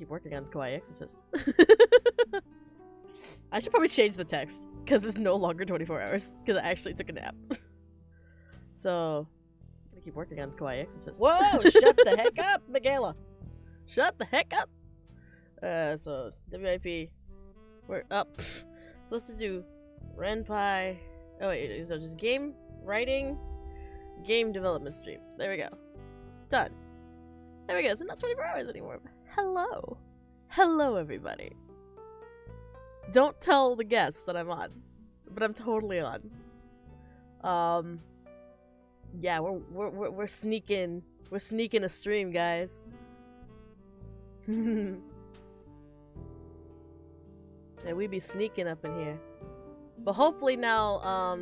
Keep working on Kawaii Exorcist. I should probably change the text because it's no longer 24 hours because I actually took a nap. So, I'm gonna keep working on Kawaii Exorcist. Whoa! Shut the heck up, Michaela! Shut the heck up! So, WIP. We're up. So, let's just do Renpai. Oh, wait, so just game writing, game development stream. There we go. Done. There we go. It's not 24 hours anymore. Hello. Hello, everybody. Don't tell the guests that I'm on, but I'm totally on. Yeah, we're sneaking. We're sneaking a stream, guys. Yeah, we be sneaking up in here. But hopefully now,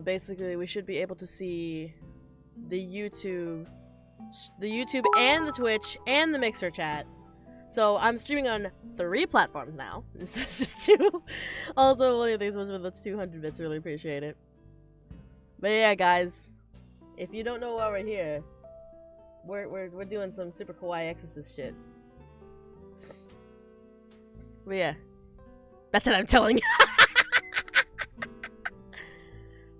basically we should be able to see the YouTube and the Twitch and the Mixer chat. So I'm streaming on 3 platforms now instead of just 2. Also, one of these ones with the 200 bits, really appreciate it. But yeah, guys, if you don't know why we're here, we're doing some super kawaii Exorcist shit. But yeah, that's what I'm telling you.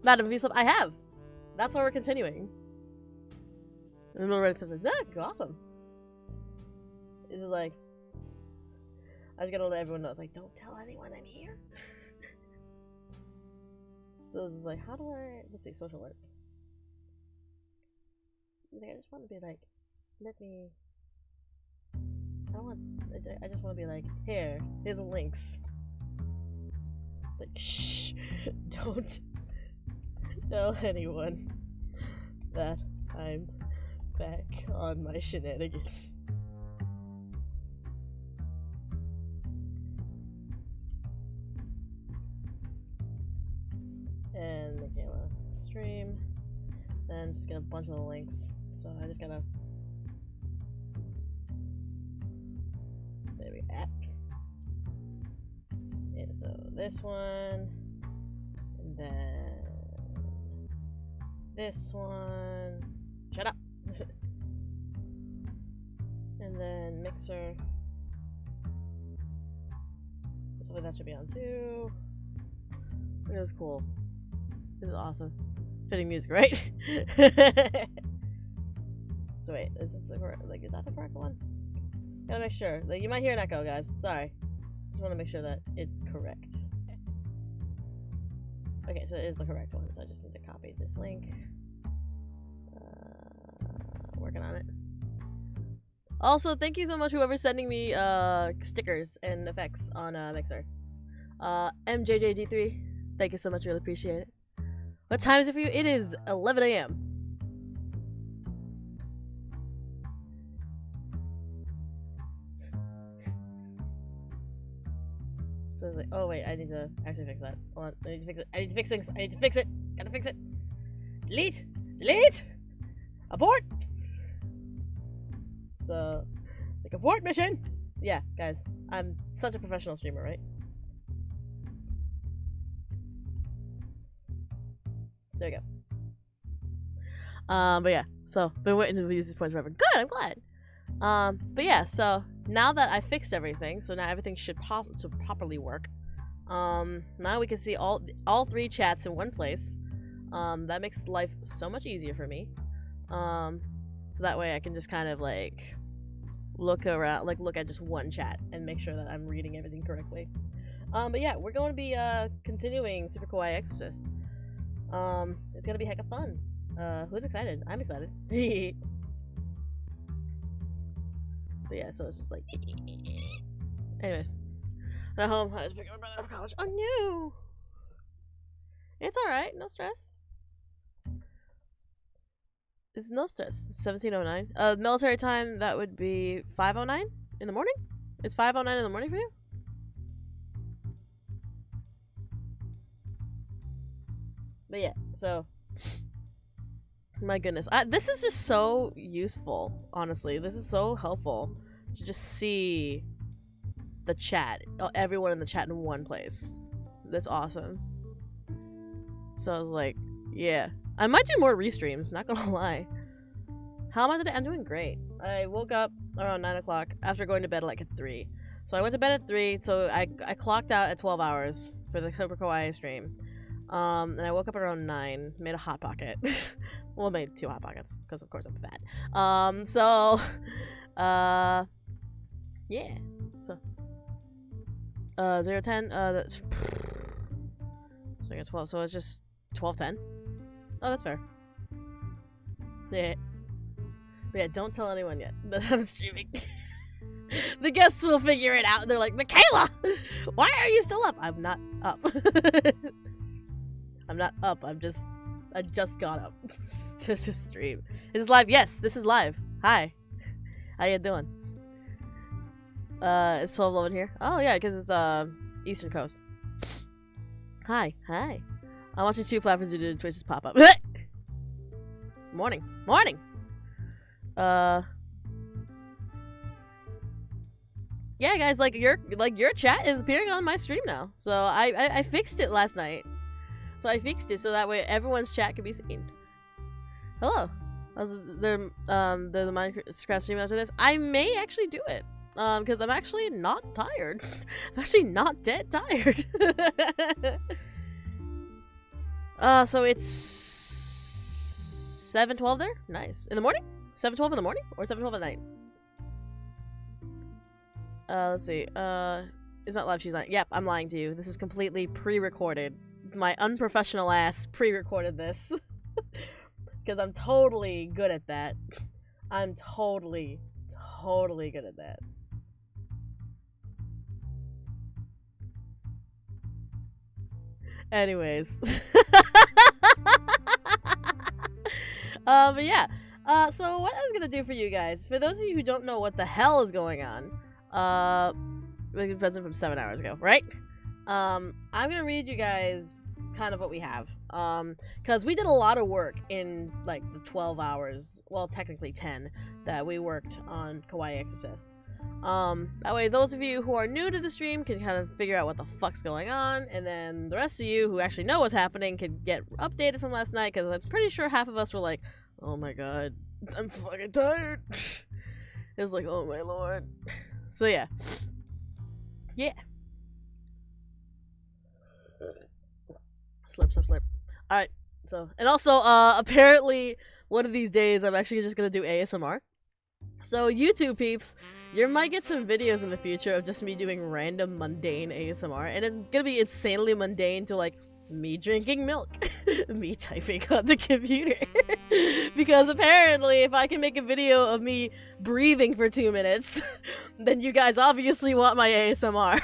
Madam, if you slept, I have. That's why we're continuing. In the middle of writing something, awesome. This is like, I just gotta let everyone know. It's like, don't tell anyone I'm here. So it's like, how do I? Let's see, social alerts. I just want to be like, let me. I just want to be like, here's the links. It's like, shh, don't tell anyone that I'm back on my shenanigans. And Michaela stream. Then just get a bunch of the links. So I just gotta. There we go. Yeah, so this one. And then this one. Shut up! And then Mixer. Hopefully that should be on too. It was cool. This is awesome. Fitting music, right? So wait, is this the correct? Like, is that the correct one? Gotta make sure. Like, you might hear an echo, guys. Sorry. Just want to make sure that it's correct. Okay, so it is the correct one. So I just need to copy this link. Working on it. Also, thank you so much, whoever's sending me stickers and effects on Mixer. MJJD3, thank you so much. Really appreciate it. What time is it for you? It is 11 a.m. So it's like, oh wait, I need to actually fix that. Hold on, I need to fix it. I need to fix things. I need to fix it. Gotta fix it. Delete. Delete. Abort. So, like, abort mission. Yeah, guys, I'm such a professional streamer, right? There we go. But yeah, so been waiting to use these points forever. Good, I'm glad. But yeah, so now that I fixed everything, so now everything should properly work. Now we can see all 3 chats in one place. That makes life so much easier for me. So that way I can just kind of like look around, like look at just one chat and make sure that I'm reading everything correctly. But yeah, we're going to be continuing Super Kawaii Exorcist. It's gonna be heck of fun. Who's excited? I'm excited. But yeah, so it's just like. Anyways, at home, I just picked up my brother from college. Oh no! It's alright, no stress. It's no stress. 17:09. Military time, that would be 5:09 in the morning? It's 5:09 in the morning for you? But yeah, so my goodness, this is just so useful. Honestly, this is so helpful to just see the chat, everyone in the chat in one place. That's awesome. So I was like, yeah, I might do more restreams. Not gonna lie. How am I today? I'm doing great. I woke up around 9 o'clock after going to bed like at 3. So I went to bed at 3, so I clocked out at 12 hours for the Super Kawaii stream. And I woke up around 9, made a Hot Pocket. Well, made 2 Hot Pockets, because of course I'm fat. Yeah. So, 0, 10, that's... So I got 12, so it's just 12, 10. Oh, that's fair. Yeah. But yeah, don't tell anyone yet that I'm streaming. The guests will figure it out. They're like, Michaela! Why are you still up? I'm not up. I'm not up. I just got up. Just to stream. Is this live? Yes, this is live. Hi. How you doing? It's 12:11 here. Oh yeah, because it's Eastern Coast. Hi. Hi. I'm watching 2 platforms you did Twitch's pop up. Morning. Morning. Yeah, guys, like your chat is appearing on my stream now. So I fixed it last night. So I fixed it so that way everyone's chat can be seen. Hello. They're the Minecraft stream after this. I may actually do it. Because I'm actually not tired. I'm actually not dead tired. So it's 7:12 there? Nice. In the morning? 7:12 in the morning? Or 7:12 at night? Let's see. It's not live, she's not. Yep, I'm lying to you. This is completely pre-recorded. My unprofessional ass pre-recorded this. Because I'm totally good at that. I'm totally good at that. Anyways. But yeah. So what I'm gonna do for you guys, for those of you who don't know what the hell is going on, we can present from 7 hours ago, right? I'm gonna read you guys kind of what we have. Because we did a lot of work in like the 12 hours, well technically 10, that we worked on Kawaii Exorcist. That way those of you who are new to the stream can kind of figure out what the fuck's going on, and then the rest of you who actually know what's happening can get updated from last night, because I'm pretty sure half of us were like, oh my god, I'm fucking tired. It was like, oh my lord. So yeah. Yeah. Slip. Alright, so, and also, apparently, one of these days, I'm actually just gonna do ASMR. So, YouTube peeps, you might get some videos in the future of just me doing random mundane ASMR, and it's gonna be insanely mundane to, like, me drinking milk, me typing on the computer. Because apparently, if I can make a video of me breathing for 2 minutes, then you guys obviously want my ASMR.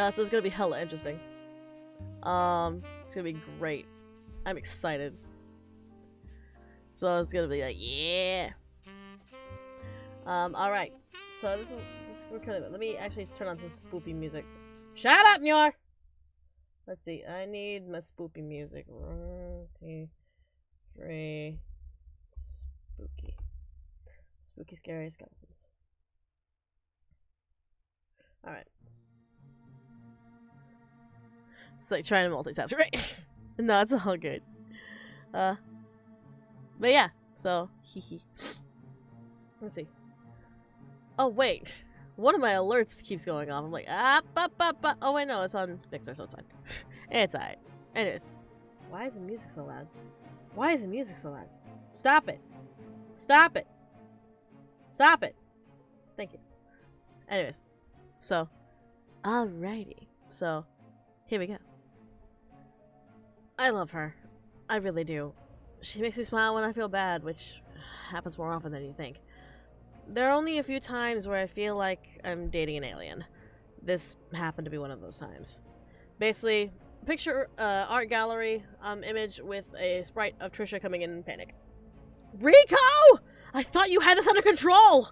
So it's gonna be hella interesting. It's gonna be great. I'm excited. So it's gonna be like, yeah. Alright. So this let me actually turn on some spoopy music. Shut up, Nyor! Let's see. I need my spoopy music. 1, 2, 3. Spooky. Spooky, scary skeletons. Alright. It's like trying to multitask, right? No, it's all good. But yeah, so, hee. Let's see. Oh, wait. One of my alerts keeps going off. I'm like, oh wait, no, it's on Mixer, so it's fine. It's alright. Anyways. Why is the music so loud? Why is the music so loud? Stop it. Stop it. Stop it. Thank you. Anyways. So, alrighty. So, here we go. I love her. I really do. She makes me smile when I feel bad, which happens more often than you think. There are only a few times where I feel like I'm dating an alien. This happened to be one of those times. Basically, picture art gallery image with a sprite of Trisha coming in panic. Rico! I thought you had this under control!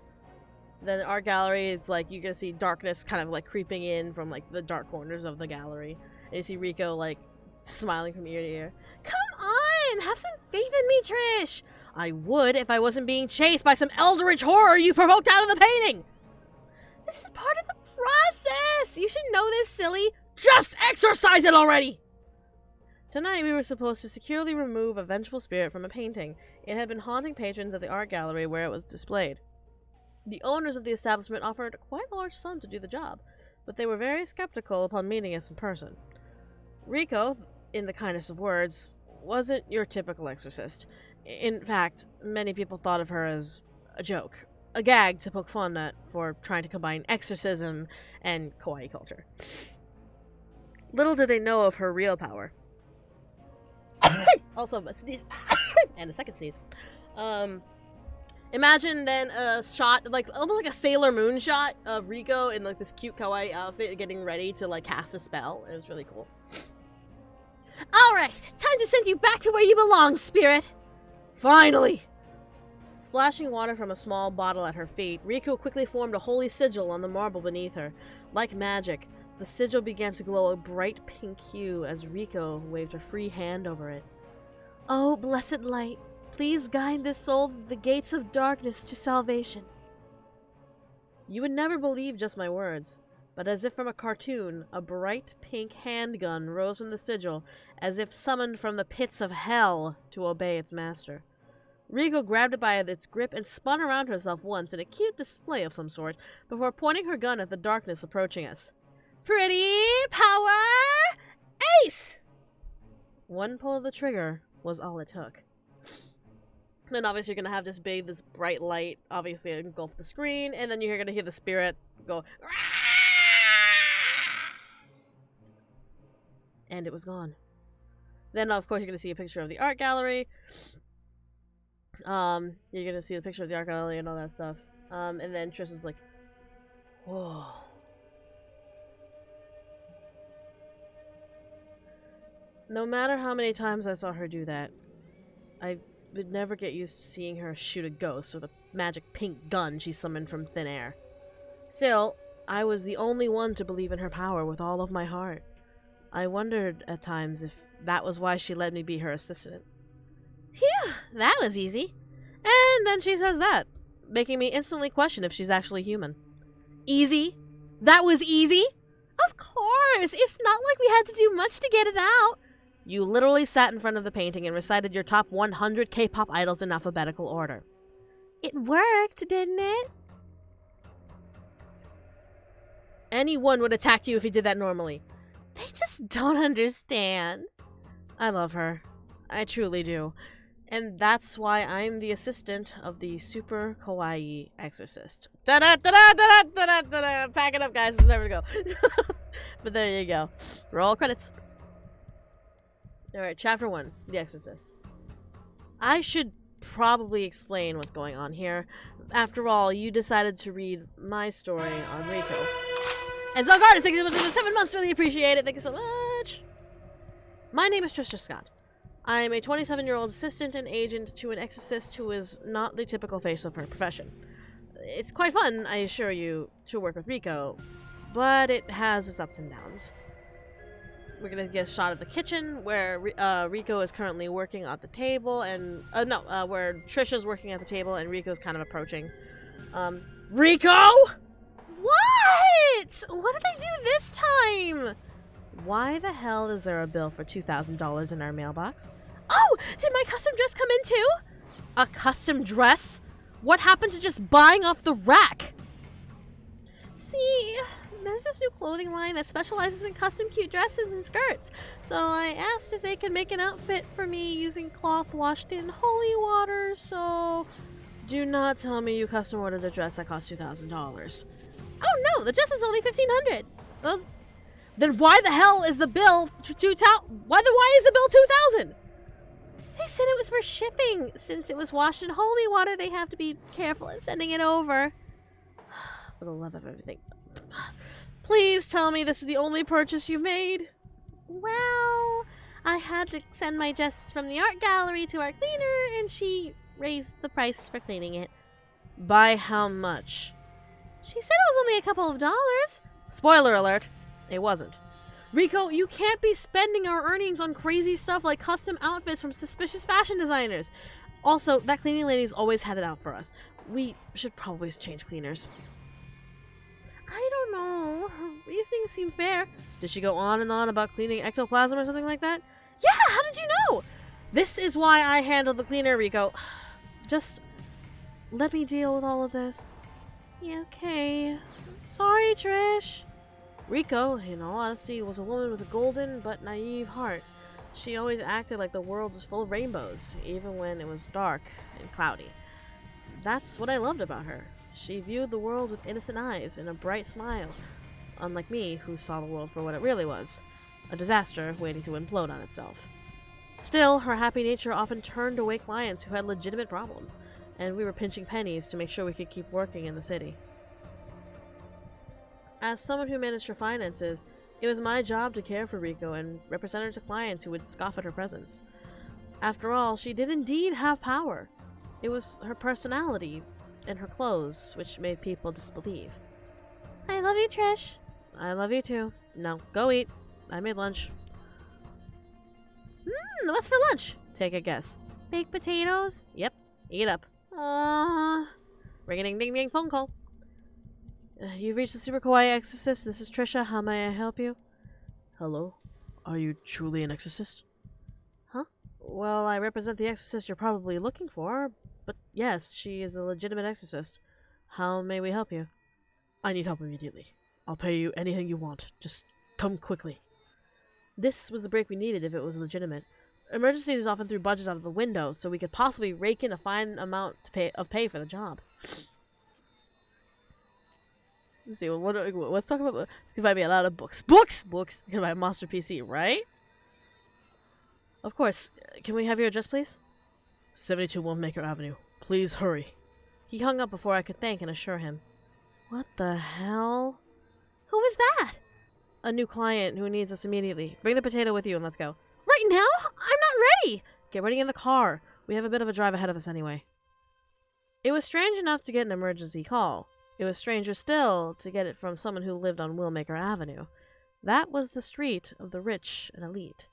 Then the art gallery is like, you can see darkness kind of like creeping in from like the dark corners of the gallery. And you see Rico like smiling from ear to ear. Come on! Have some faith in me, Trish! I would if I wasn't being chased by some eldritch horror you provoked out of the painting! This is part of the process! You should know this, silly! Just exorcise it already! Tonight we were supposed to securely remove a vengeful spirit from a painting. It had been haunting patrons at the art gallery where it was displayed. The owners of the establishment offered quite a large sum to do the job, but they were very skeptical upon meeting us in person. Rico, in the kindest of words, wasn't your typical exorcist. In fact, many people thought of her as a joke, a gag to poke fun at for trying to combine exorcism and kawaii culture. Little did they know of her real power. Also, a sneeze and a second sneeze. Imagine then a shot, like almost like a Sailor Moon shot of Rico in like this cute kawaii outfit getting ready to like cast a spell. It was really cool. Alright, time to send you back to where you belong, spirit! Finally! Splashing water from a small bottle at her feet, Rico quickly formed a holy sigil on the marble beneath her. Like magic, the sigil began to glow a bright pink hue as Rico waved a free hand over it. Oh, blessed light, please guide this soul through the gates of darkness to salvation. You would never believe just my words, but as if from a cartoon, a bright pink handgun rose from the sigil, as if summoned from the pits of hell to obey its master. Rico grabbed it by its grip and spun around herself once in a cute display of some sort, before pointing her gun at the darkness approaching us. Pretty power ace! One pull of the trigger was all it took. Then obviously you're gonna have this bright light, obviously engulf the screen, and then you're gonna hear the spirit go, Rah! And it was gone. Then of course you're gonna see a picture of the art gallery. You're gonna see the picture of the art gallery and all that stuff. And then Trish is like, whoa. No matter how many times I saw her do that, I would never get used to seeing her shoot a ghost with a magic pink gun she summoned from thin air. Still, I was the only one to believe in her power with all of my heart. I wondered at times if that was why she let me be her assistant. Phew, that was easy. And then she says that, making me instantly question if she's actually human. Easy? That was easy? Of course! It's not like we had to do much to get it out. You literally sat in front of the painting and recited your top 100 K-pop idols in alphabetical order. It worked, didn't it? Anyone would attack you if you did that normally. They just don't understand. I love her. I truly do. And that's why I'm the assistant of the super kawaii exorcist. Da-da-da-da-da-da-da-da-da! Pack it up, guys. It's never to go. But there you go. Roll credits. Alright, Chapter 1. The Exorcist. I should probably explain what's going on here. After all, you decided to read my story on Rico. And so, Garden, thank you so much for the 7 months. Really appreciate it. Thank you so much. My name is Trisha Scott. I'm a 27-year-old assistant and agent to an exorcist who is not the typical face of her profession. It's quite fun, I assure you, to work with Rico, but it has its ups and downs. We're gonna get a shot of the kitchen where Rico is currently working at the table, and where Trisha's working at the table and Rico's kind of approaching. Rico! What? What did I do this time? Why the hell is there a bill for $2,000 in our mailbox? Oh! Did my custom dress come in too? A custom dress? What happened to just buying off the rack? See, there's this new clothing line that specializes in custom cute dresses and skirts. So I asked if they could make an outfit for me using cloth washed in holy water, so... Do not tell me you custom ordered a dress that cost $2,000. Oh no, the dress is only $1,500. Well, then why the hell is the bill why is the bill $2,000? They said it was for shipping. Since it was washed in holy water, they have to be careful in sending it over. For the love of everything. Please tell me this is the only purchase you made. Well, I had to send my dress from the art gallery to our cleaner, and she raised the price for cleaning it. By how much? She said it was only a couple of dollars. Spoiler alert. It wasn't. Rico, you can't be spending our earnings on crazy stuff like custom outfits from suspicious fashion designers. Also, that cleaning lady's always had it out for us. We should probably change cleaners. I don't know. Her reasoning seemed fair. Did she go on and on about cleaning ectoplasm or something like that? Yeah, how did you know? This is why I handle the cleaner, Rico. Just let me deal with all of this. Yeah, okay. Sorry, Trish. Rico, in all honesty, was a woman with a golden but naive heart. She always acted like the world was full of rainbows, even when it was dark and cloudy. That's what I loved about her. She viewed the world with innocent eyes and a bright smile, unlike me, who saw the world for what it really was, a disaster waiting to implode on itself. Still, her happy nature often turned away clients who had legitimate problems, and we were pinching pennies to make sure we could keep working in the city. As someone who managed her finances, it was my job to care for Rico and represent her to clients who would scoff at her presence. After all, she did indeed have power. It was her personality and her clothes which made people disbelieve. I love you, Trish. I love you too. Now, go eat. I made lunch. What's for lunch? Take a guess. Baked potatoes? Yep. Eat up. Ring-a-ding-ding-ding phone call. You've reached the Super Kawaii Exorcist. This is Trisha. How may I help you? Hello? Are you truly an exorcist? Huh? Well, I represent the exorcist you're probably looking for, but yes, she is a legitimate exorcist. How may we help you? I need help immediately. I'll pay you anything you want. Just come quickly. This was the break we needed if it was legitimate. Emergencies often threw budgets out of the window, so we could possibly rake in a fine amount of pay for the job. Let's see, let's talk about... It's gonna buy me a lot of books. Books! Books! It's gonna buy a monster PC, right? Of course. Can we have your address, please? 72 Wommaker Avenue. Please hurry. He hung up before I could thank and assure him. What the hell? Who is that? A new client who needs us immediately. Bring the potato with you and let's go. Right now? I'm not ready! Get ready in the car. We have a bit of a drive ahead of us anyway. It was strange enough to get an emergency call. It was stranger still to get it from someone who lived on Willmaker Avenue. That was the street of the rich and elite.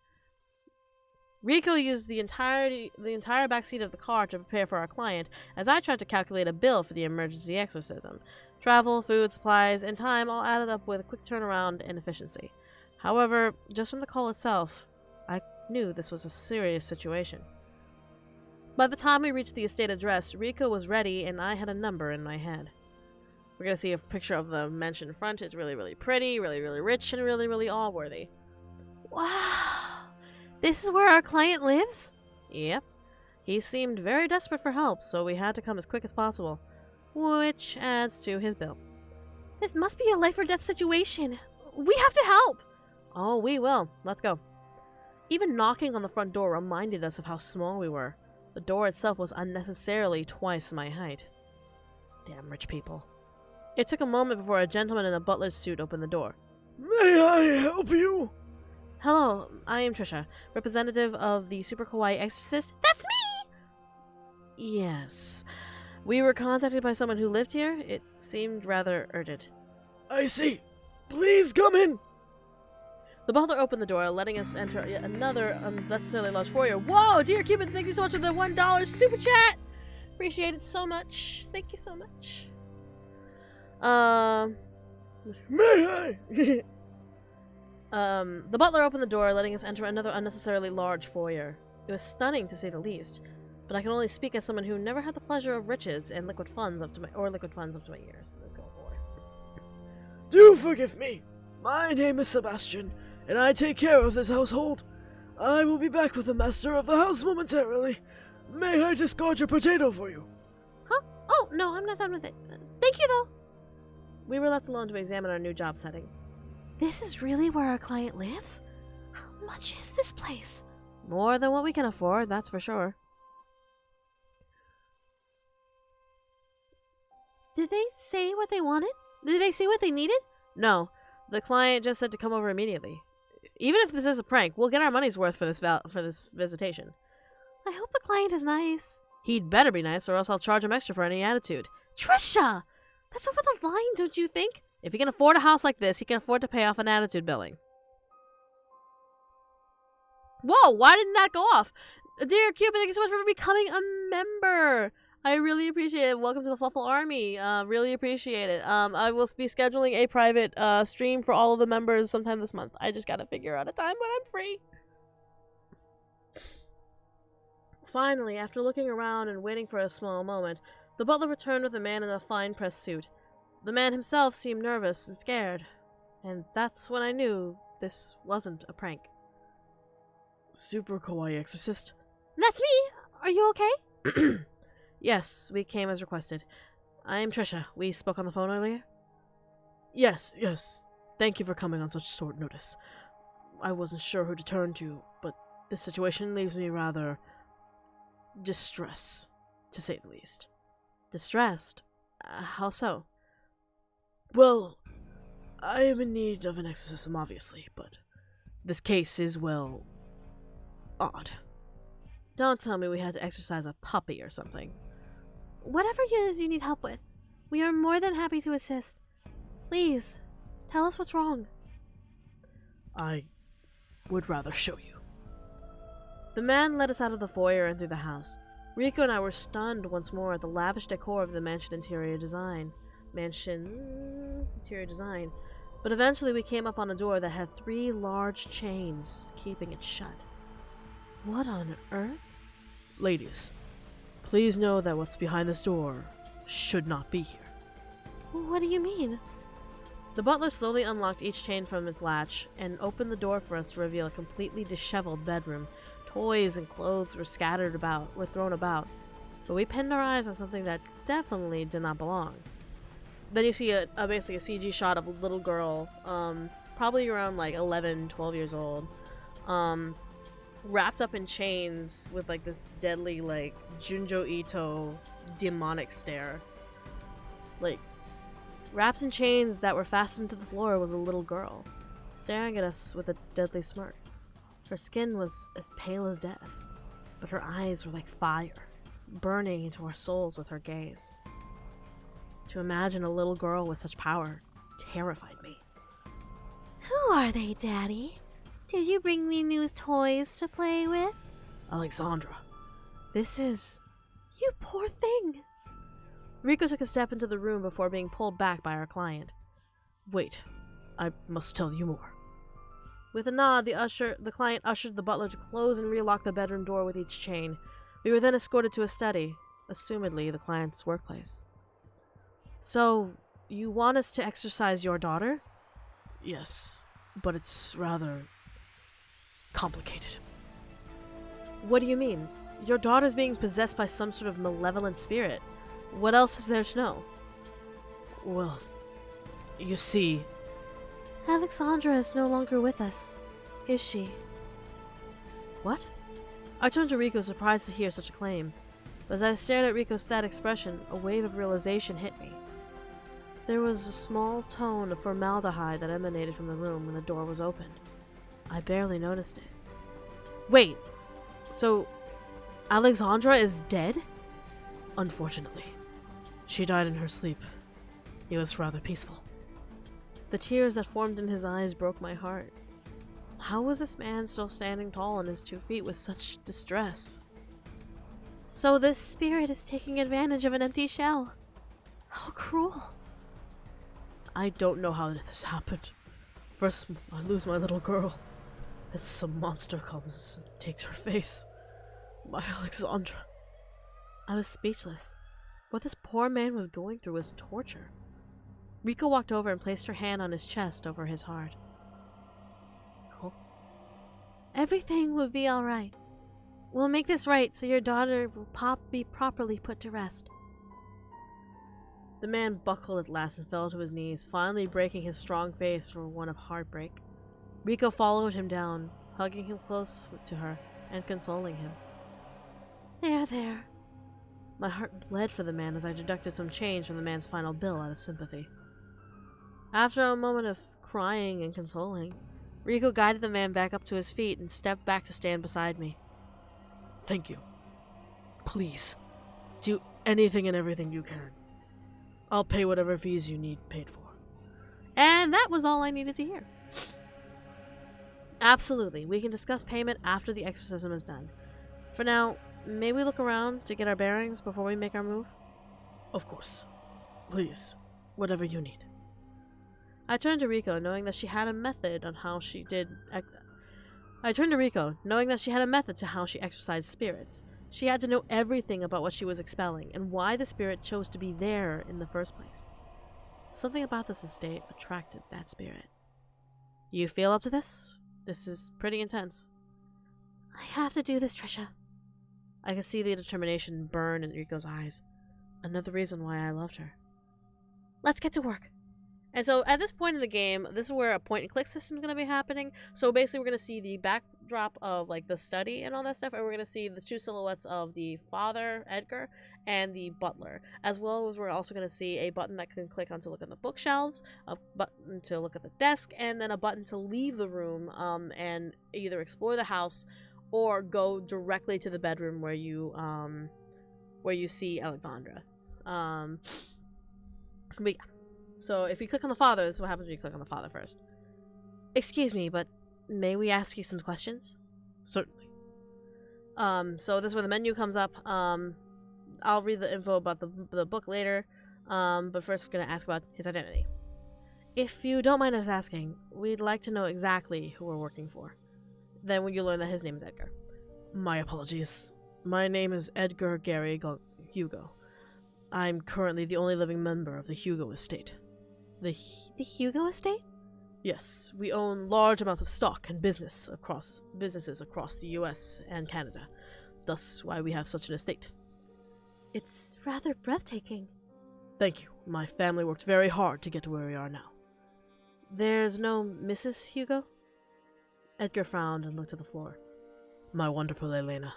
Rico used the entire backseat of the car to prepare for our client, as I tried to calculate a bill for the emergency exorcism. Travel, food, supplies, and time all added up with a quick turnaround and efficiency. However, just from the call itself, I knew this was a serious situation. By the time we reached the estate address, Rico was ready and I had a number in my head. We're going to see a picture of the mansion front. It's really, really pretty, really, really rich, and really, really awe-worthy. Wow! This is where our client lives? Yep. He seemed very desperate for help, so we had to come as quick as possible. Which adds to his bill. This must be a life-or-death situation. We have to help! Oh, we will. Let's go. Even knocking on the front door reminded us of how small we were. The door itself was unnecessarily twice my height. Damn rich people. It took a moment before a gentleman in a butler's suit opened the door. May I help you? Hello, I am Trisha, representative of the Super Kawaii Exorcist. That's me! Yes. We were contacted by someone who lived here. It seemed rather urgent. I see. Please come in. The butler opened the door, letting us enter yet another unnecessarily large foyer. Whoa, dear Cupid, thank you so much for the $1 super chat! Appreciate it so much. Thank you so much. May I? The butler opened the door, letting us enter another unnecessarily large foyer. It was stunning, to say the least, but I can only speak as someone who never had the pleasure of riches and liquid funds up to my ears. Let's go for it. Do forgive me. My name is Sebastian, and I take care of this household. I will be back with the master of the house momentarily. May I discard your potato for you? Huh? Oh, no, I'm not done with it. Thank you, though. We were left alone to examine our new job setting. This is really where our client lives? How much is this place? More than what we can afford, that's for sure. Did they say what they wanted? Did they say what they needed? No. The client just said to come over immediately. Even if this is a prank, we'll get our money's worth for this visitation. I hope the client is nice. He'd better be nice, or else I'll charge him extra for any attitude. Trisha! That's over the line, don't you think? If he can afford a house like this, he can afford to pay off an attitude billing. Whoa, why didn't that go off? Dear Cupid, thank you so much for becoming a member. I really appreciate it. Welcome to the Fluffle Army. Really appreciate it. I will be scheduling a private stream for all of the members sometime this month. I just gotta figure out a time when I'm free. Finally, after looking around and waiting for a small moment, the butler returned with a man in a fine press suit. The man himself seemed nervous and scared, and that's when I knew this wasn't a prank. Super Kawaii Exorcist? That's me! Are you okay? Yes, we came as requested. I am Trisha. We spoke on the phone earlier? Yes. Thank you for coming on such short notice. I wasn't sure who to turn to, but this situation leaves me rather distressed, to say the least. Distressed? How so? Well, I am in need of an exorcism, obviously, but this case is, well, odd. Don't tell me we had to exorcise a puppy or something. Whatever it is you need help with, we are more than happy to assist. Please, tell us what's wrong. I would rather show you. The man led us out of the foyer and through the house. Rico and I were stunned once more at the lavish decor of the mansion's interior design. But eventually we came up on a door that had 3 large chains keeping it shut. What on earth? Ladies, please know that what's behind this door should not be here. What do you mean? The butler slowly unlocked each chain from its latch and opened the door for us to reveal a completely disheveled bedroom. Toys and clothes were thrown about, but we pinned our eyes on something that definitely did not belong. Then you see basically a CG shot of a little girl, probably around like 11, 12 years old, wrapped up in chains with like this deadly like Junjo Ito demonic stare. Like, wrapped in chains that were fastened to the floor was a little girl, staring at us with a deadly smirk. Her skin was as pale as death, but her eyes were like fire, burning into our souls with her gaze. To imagine a little girl with such power terrified me. Who are they, Daddy? Did you bring me new toys to play with? Alexandra. This is... You poor thing! Rico took a step into the room before being pulled back by our client. Wait, I must tell you more. With a nod, the client ushered the butler to close and relock the bedroom door with each chain. We were then escorted to a study, assumedly the client's workplace. So, you want us to exorcise your daughter? Yes, but it's rather complicated. What do you mean? Your daughter's being possessed by some sort of malevolent spirit. What else is there to know? Well, you see... Alexandra is no longer with us, is she? What? I turned to Rico, surprised to hear such a claim. But as I stared at Rico's sad expression, a wave of realization hit me. There was a small tone of formaldehyde that emanated from the room when the door was opened. I barely noticed it. Wait, so Alexandra is dead? Unfortunately. She died in her sleep. It was rather peaceful. The tears that formed in his eyes broke my heart. How was this man still standing tall on his 2 feet with such distress? So this spirit is taking advantage of an empty shell. How cruel. I don't know how this happened. First, I lose my little girl, then some monster comes and takes her face. My Alexandra. I was speechless. What this poor man was going through was torture. Rico walked over and placed her hand on his chest over his heart. Oh. Everything will be alright. We'll make this right so your daughter will be properly put to rest. The man buckled at last and fell to his knees, finally breaking his strong face for one of heartbreak. Rico followed him down, hugging him close to her and consoling him. There. My heart bled for the man as I deducted some change from the man's final bill out of sympathy. After a moment of crying and consoling, Rico guided the man back up to his feet and stepped back to stand beside me. Thank you. Please, do anything and everything you can. I'll pay whatever fees you need paid for. And that was all I needed to hear. Absolutely, we can discuss payment after the exorcism is done. For now, may we look around to get our bearings before we make our move? Of course. Please, whatever you need. I turned to Rico, knowing that she had a method to how she exorcised spirits, She had to know everything about what she was expelling and why the spirit chose to be there in the first place. Something about this estate attracted that spirit. You feel up to this? This is pretty intense. I have to do this, Trisha. I could see the determination burn in Riko's eyes. Another reason why I loved her. Let's get to work. And so at this point in the game, this is where a point-and-click system is going to be happening. So basically we're going to see the backdrop of like the study and all that stuff, and we're going to see the two silhouettes of the father, Edgar, and the butler. As well as we're also going to see a button that can click on to look at the bookshelves, a button to look at the desk, and then a button to leave the room and either explore the house or go directly to the bedroom where you see Alexandra. But yeah. So if you click on the father, this is what happens when you click on the father first. Excuse me, but may we ask you some questions? Certainly. So this is where the menu comes up. I'll read the info about the book later. But first we're going to ask about his identity. If you don't mind us asking, we'd like to know exactly who we're working for. Then when you learn that his name is Edgar. My apologies. My name is Edgar Gary Hugo. I'm currently the only living member of the Hugo estate. The Hugo estate? Yes, we own large amounts of stock and businesses across the US and Canada. Thus why we have such an estate. It's rather breathtaking. Thank you. My family worked very hard to get to where we are now. There's no Mrs. Hugo? Edgar frowned and looked at the floor. My wonderful Elena.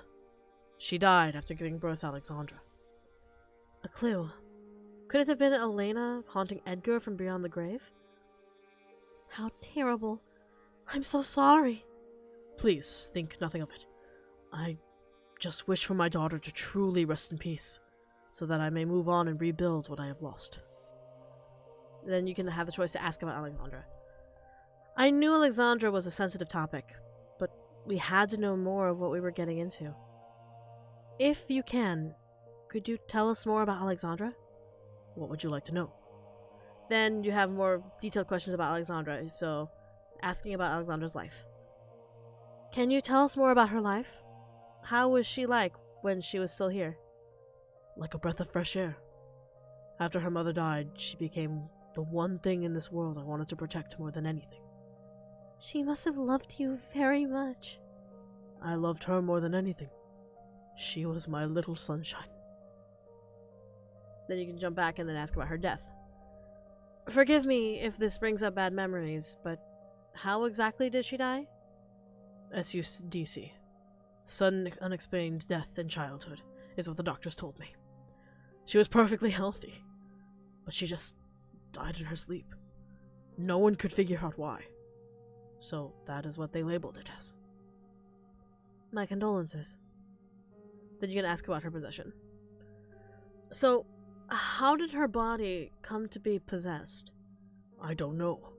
She died after giving birth to Alexandra. A clue. Could it have been Elena haunting Edgar from beyond the grave? How terrible. I'm so sorry. Please, think nothing of it. I just wish for my daughter to truly rest in peace, so that I may move on and rebuild what I have lost. Then you can have the choice to ask about Alexandra. I knew Alexandra was a sensitive topic, but we had to know more of what we were getting into. If you can, could you tell us more about Alexandra? What would you like to know? Then you have more detailed questions about Alexandra, so asking about Alexandra's life. Can you tell us more about her life? How was she like when she was still here? Like a breath of fresh air. After her mother died, she became the one thing in this world I wanted to protect more than anything. She must have loved you very much. I loved her more than anything. She was my little sunshine. Then you can jump back and then ask about her death. Forgive me if this brings up bad memories, but how exactly did she die? SUDC. Sudden unexplained death in childhood, is what the doctors told me. She was perfectly healthy, but she just died in her sleep. No one could figure out why. So that is what they labeled it as. My condolences. Then you can ask about her possession. So, how did her body come to be possessed? I don't know.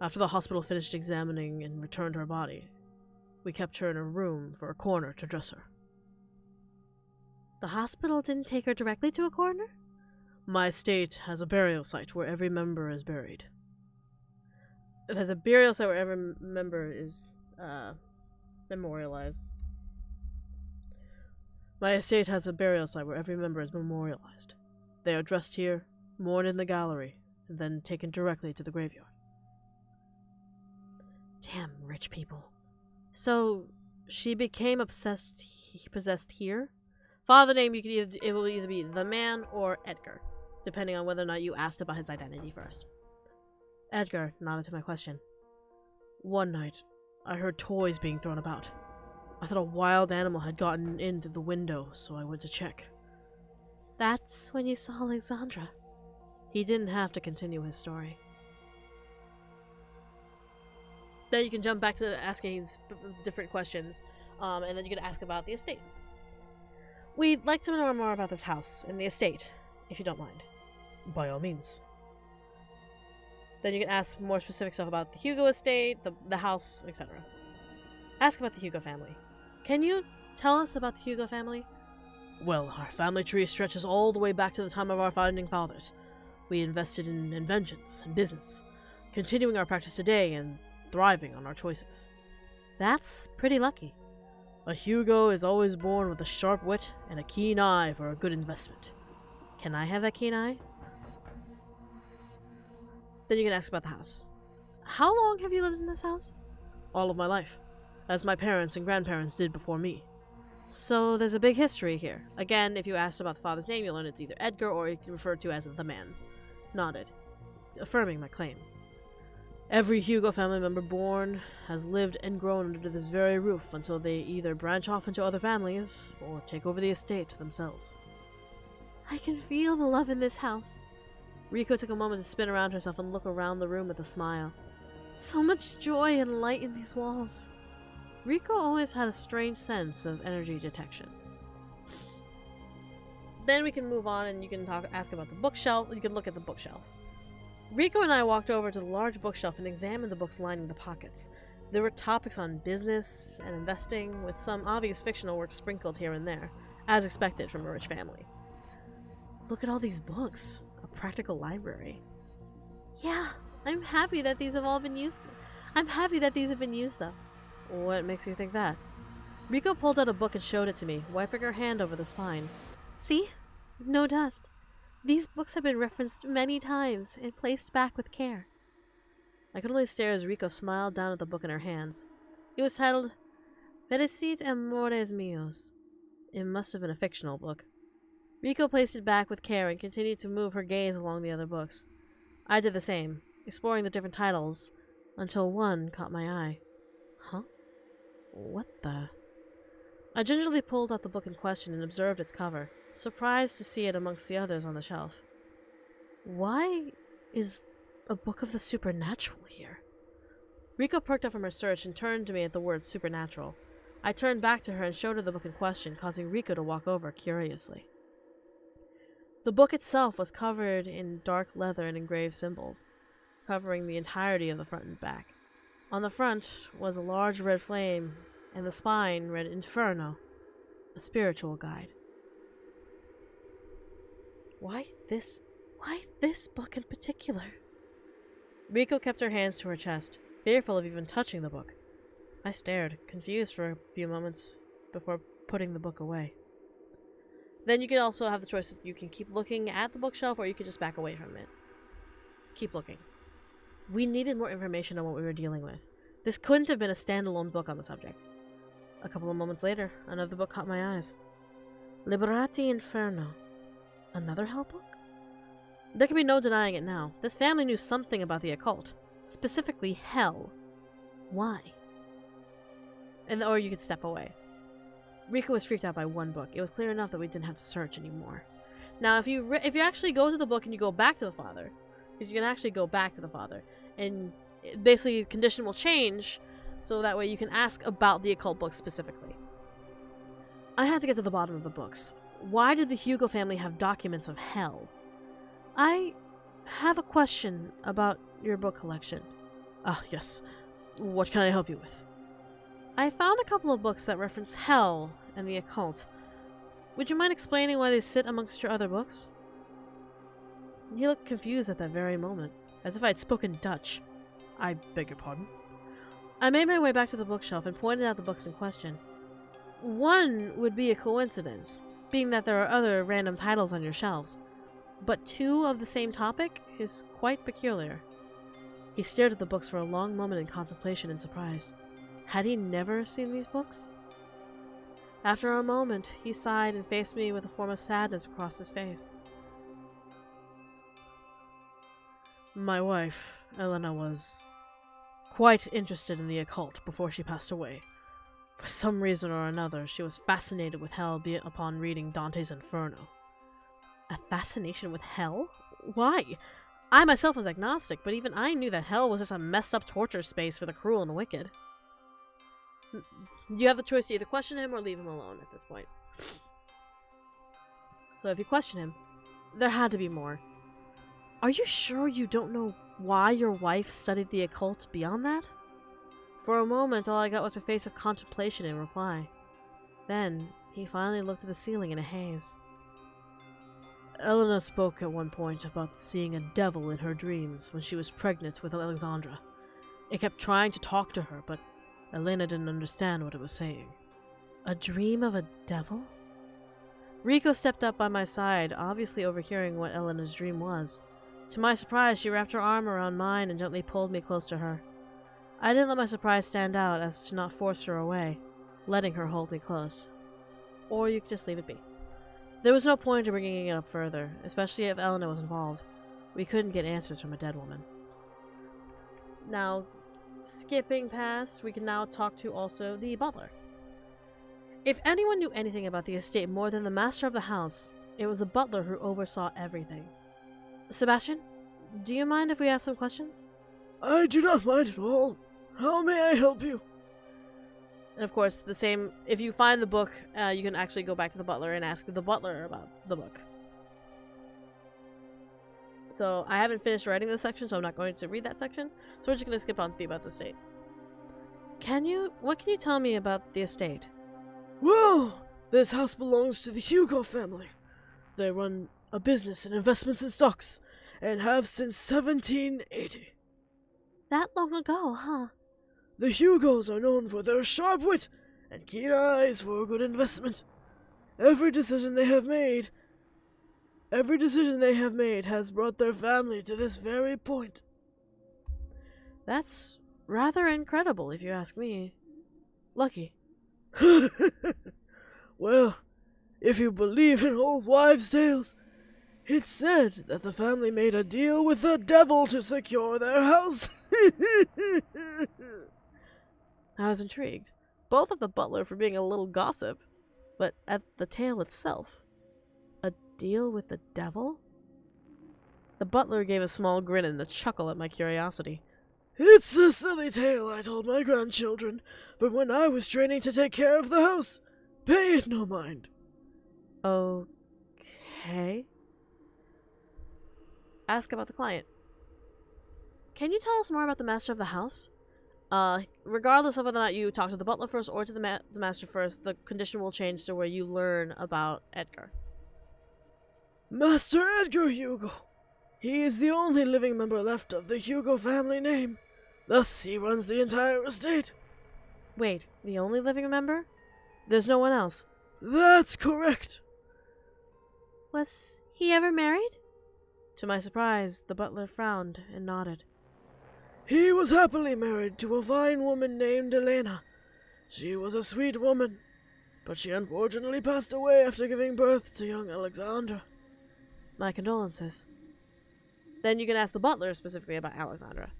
After the hospital finished examining and returned her body, we kept her in a room for a coroner to dress her. The hospital didn't take her directly to a coroner? My estate has a burial site where every member is buried. It has a burial site where every member is memorialized. My estate has a burial site where every member is memorialized. They are dressed here, mourned in the gallery, and then taken directly to the graveyard. Damn rich people. So, she became possessed here? Father name, it will either be the man or Edgar, depending on whether or not you asked about his identity first. Edgar nodded to my question. One night, I heard toys being thrown about. I thought a wild animal had gotten in through the window, so I went to check. That's when you saw Alexandra. He didn't have to continue his story. Then you can jump back to asking different questions, and then you can ask about the estate. We'd like to know more about this house and the estate, if you don't mind. By all means. Then you can ask more specific stuff about the Hugo estate, the house, etc. Ask about the Hugo family. Can you tell us about the Hugo family? Well, our family tree stretches all the way back to the time of our founding fathers. We invested in inventions and business, continuing our practice today and thriving on our choices. That's pretty lucky. A Hugo is always born with a sharp wit and a keen eye for a good investment. Can I have that keen eye? Then you can ask about the house. How long have you lived in this house? All of my life, as my parents and grandparents did before me. So there's a big history here. Again, if you asked about the father's name, you'll learn it's either Edgar or referred to as the man. Nodded, affirming my claim. Every Hugo family member born has lived and grown under this very roof until they either branch off into other families or take over the estate themselves. I can feel the love in this house. Riko took a moment to spin around herself and look around the room with a smile. So much joy and light in these walls. Riko always had a strange sense of energy detection. Then we can move on and you can ask about the bookshelf. You can look at the bookshelf. Riko and I walked over to the large bookshelf and examined the books lining the pockets. There were topics on business and investing, with some obvious fictional works sprinkled here and there, as expected from a rich family. Look at all these books. A practical library. Yeah, I'm happy that these have all been used. Though. What makes you think that? Riko pulled out a book and showed it to me, wiping her hand over the spine. See? No dust. These books have been referenced many times and placed back with care. I could only stare as Riko smiled down at the book in her hands. It was titled Felicit Amores Míos. It must have been a fictional book. Riko placed it back with care and continued to move her gaze along the other books. I did the same, exploring the different titles, until one caught my eye. Huh? What the? I gingerly pulled out the book in question and observed its cover, surprised to see it amongst the others on the shelf. Why is a book of the supernatural here? Riko perked up from her search and turned to me at the word supernatural. I turned back to her and showed her the book in question, causing Riko to walk over curiously. The book itself was covered in dark leather and engraved symbols, covering the entirety of the front and back. On the front was a large red flame, and the spine read Inferno, a spiritual guide. Why this book in particular? Riko kept her hands to her chest, fearful of even touching the book. I stared, confused for a few moments, before putting the book away. Then you can also have the choice. You can keep looking at the bookshelf, or you can just back away from it. Keep looking. We needed more information on what we were dealing with. This couldn't have been a standalone book on the subject. A couple of moments later, another book caught my eyes. Liberati Inferno. Another hell book? There can be no denying it now. This family knew something about the occult. Specifically, hell. Why? Or you could step away. Riko was freaked out by one book. It was clear enough that we didn't have to search anymore. Now, if you actually go to the book and you go back to the father, because you can actually go back to the father, and basically the condition will change, so that way you can ask about the occult book specifically. I had to get to the bottom of the books. Why did the Hugo family have documents of hell? I have a question about your book collection. Ah, yes. What can I help you with? I found a couple of books that reference hell and the occult. Would you mind explaining why they sit amongst your other books? He looked confused at that very moment, as if I had spoken Dutch. I beg your pardon? I made my way back to the bookshelf and pointed out the books in question. One would be a coincidence, being that there are other random titles on your shelves, but two of the same topic is quite peculiar. He stared at the books for a long moment in contemplation and surprise. Had he never seen these books? After a moment, he sighed and faced me with a form of sadness across his face. My wife, Elena, was quite interested in the occult before she passed away. For some reason or another, she was fascinated with hell upon reading Dante's Inferno. A fascination with hell? Why? I myself was agnostic, but even I knew that hell was just a messed up torture space for the cruel and wicked. You have the choice to either question him or leave him alone at this point. So if you question him, there had to be more. Are you sure you don't know why your wife studied the occult beyond that? For a moment, all I got was a face of contemplation in reply. Then, he finally looked at the ceiling in a haze. Elena spoke at one point about seeing a devil in her dreams when she was pregnant with Alexandra. It kept trying to talk to her, but Elena didn't understand what it was saying. A dream of a devil? Rico stepped up by my side, obviously overhearing what Elena's dream was. To my surprise, she wrapped her arm around mine and gently pulled me close to her. I didn't let my surprise stand out as to not force her away, letting her hold me close. Or you could just leave it be. There was no point in bringing it up further, especially if Elena was involved. We couldn't get answers from a dead woman. Now, skipping past, we can now talk to also the butler. If anyone knew anything about the estate more than the master of the house, it was the butler who oversaw everything. Sebastian, do you mind if we ask some questions? I do not mind at all. How may I help you? And of course, the same, if you find the book, you can actually go back to the butler and ask the butler about the book. So, I haven't finished writing this section, so I'm not going to read that section. So we're just going to skip on to the about the estate. What can you tell me about the estate? Well, this house belongs to the Hugo family. They run a business in investments and stocks, and have since 1780. That long ago, huh? The Hugos are known for their sharp wit and keen eyes for a good investment. Every decision they have made has brought their family to this very point. That's rather incredible, if you ask me. Lucky. Well, if you believe in old wives' tales, it's said that the family made a deal with the devil to secure their house. I was intrigued, both at the butler for being a little gossip, but at the tale itself. A deal with the devil? The butler gave a small grin and a chuckle at my curiosity. It's a silly tale I told my grandchildren from when I was training to take care of the house. Pay it no mind. Okay. Ask about the client. Can you tell us more about the master of the house? Regardless of whether or not you talk to the butler first or to the master first, the condition will change to where you learn about Edgar. Master Edgar Hugo. He is the only living member left of the Hugo family name. Thus, he runs the entire estate. Wait, the only living member? There's no one else? That's correct. Was he ever married? To my surprise, the butler frowned and nodded. He was happily married to a fine woman named Elena. She was a sweet woman, but she unfortunately passed away after giving birth to young Alexandra. My condolences. Then you can ask the butler specifically about Alexandra.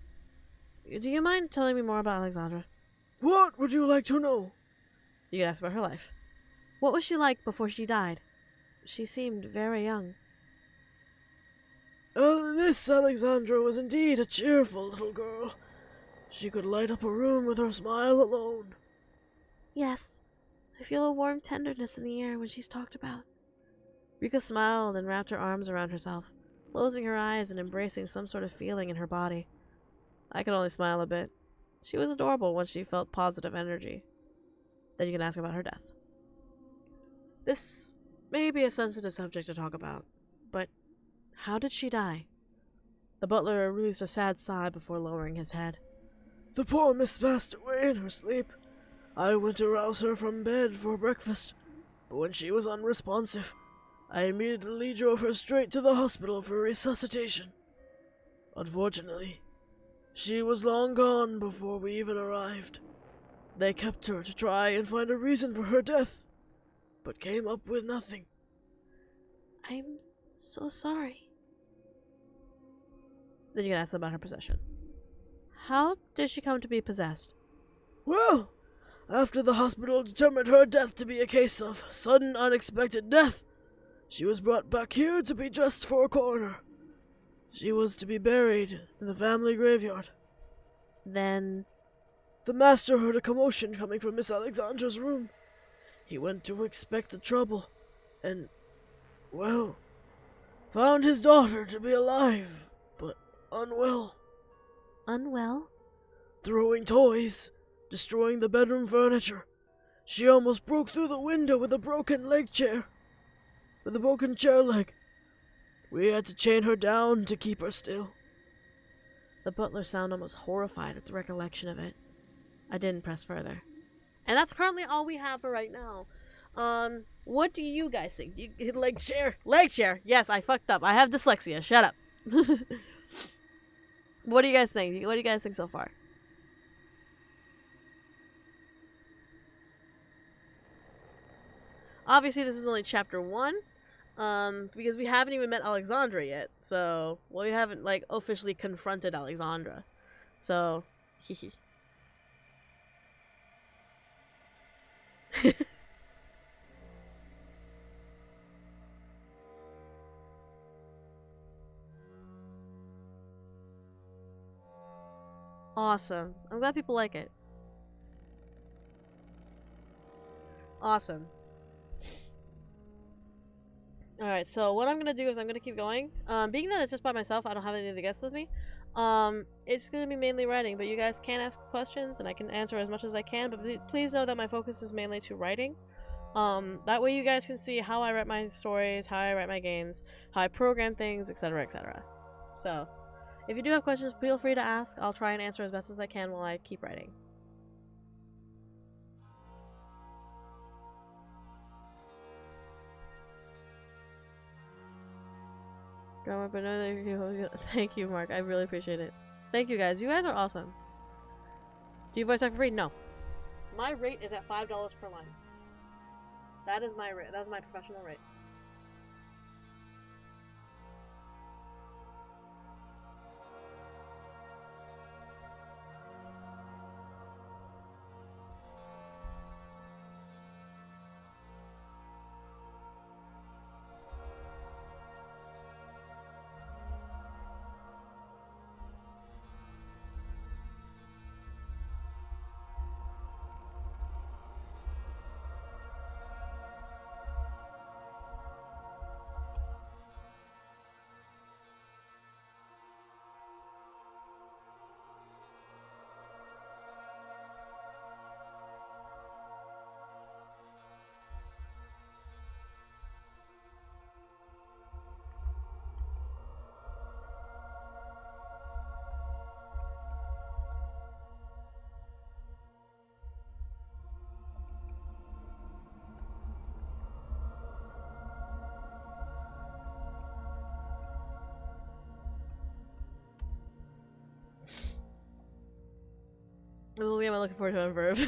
Do you mind telling me more about Alexandra? What would you like to know? You can ask about her life. What was she like before she died? She seemed very young. This Alexandra was indeed a cheerful little girl. She could light up a room with her smile alone. Yes, I feel a warm tenderness in the air when she's talked about. Rika smiled and wrapped her arms around herself, closing her eyes and embracing some sort of feeling in her body. I could only smile a bit. She was adorable once she felt positive energy. Then you can ask about her death. This may be a sensitive subject to talk about, but how did she die? The butler released a sad sigh before lowering his head. The poor miss passed away in her sleep. I went to rouse her from bed for breakfast, but when she was unresponsive, I immediately drove her straight to the hospital for resuscitation. Unfortunately, she was long gone before we even arrived. They kept her to try and find a reason for her death, but came up with nothing. I'm so sorry. Then you can ask about her possession. How did she come to be possessed? Well, after the hospital determined her death to be a case of sudden unexpected death, she was brought back here to be dressed for a coroner. She was to be buried in the family graveyard. Then the master heard a commotion coming from Miss Alexandra's room. He went to inspect the trouble, and, well, found his daughter to be alive, but unwell. Unwell? Throwing toys, destroying the bedroom furniture. She almost broke through the window with a broken chair leg. We had to chain her down to keep her still. The butler sounded almost horrified at the recollection of it. I didn't press further. And that's currently all we have for right now. What do you guys think? Do you leg share? Leg share. Yes, I fucked up. I have dyslexia. Shut up. What do you guys think? What do you guys think so far? Obviously, this is only chapter 1. Because we haven't even met Alexandra yet. So, well, we haven't, like, officially confronted Alexandra. So, hehe. Awesome. I'm glad people like it. Awesome. Alright, so what I'm gonna do is I'm gonna keep going. Being that it's just by myself, I don't have any of the guests with me. It's gonna be mainly writing, but you guys can ask questions and I can answer as much as I can, but please know that my focus is mainly to writing. That way you guys can see how I write my stories, how I write my games, how I program things, etc, etc. So, if you do have questions, feel free to ask. I'll try and answer as best as I can while I keep writing. Thank you, Mark. I really appreciate it. Thank you, guys. You guys are awesome. Do you voice act for free? No. My rate is at $5 per line. That is my rate. That's my professional rate. This is the game I'm looking forward to on Verve.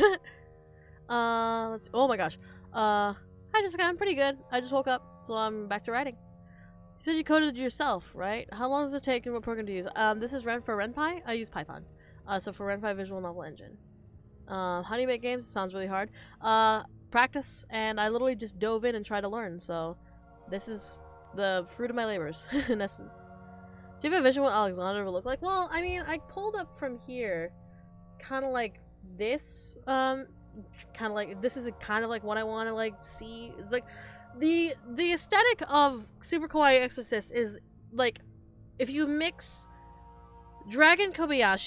Let's see. Oh my gosh. Hi Jessica, I'm pretty good. I just woke up, so I'm back to writing. You said you coded it yourself, right? How long does it take and what program to use? This is for RenPy. I use Python. So for RenPy Visual Novel Engine. How do you make games? It sounds really hard. Practice, and I literally just dove in and tried to learn, so this is the fruit of my labors, in essence. Do you have a vision what Alexandra will look like? Well, I mean, I pulled up from here kind of like this, this is kind of like what I want to like see. Like the aesthetic of Super Kawaii Exorcist is like if you mix Dragon Kobayashi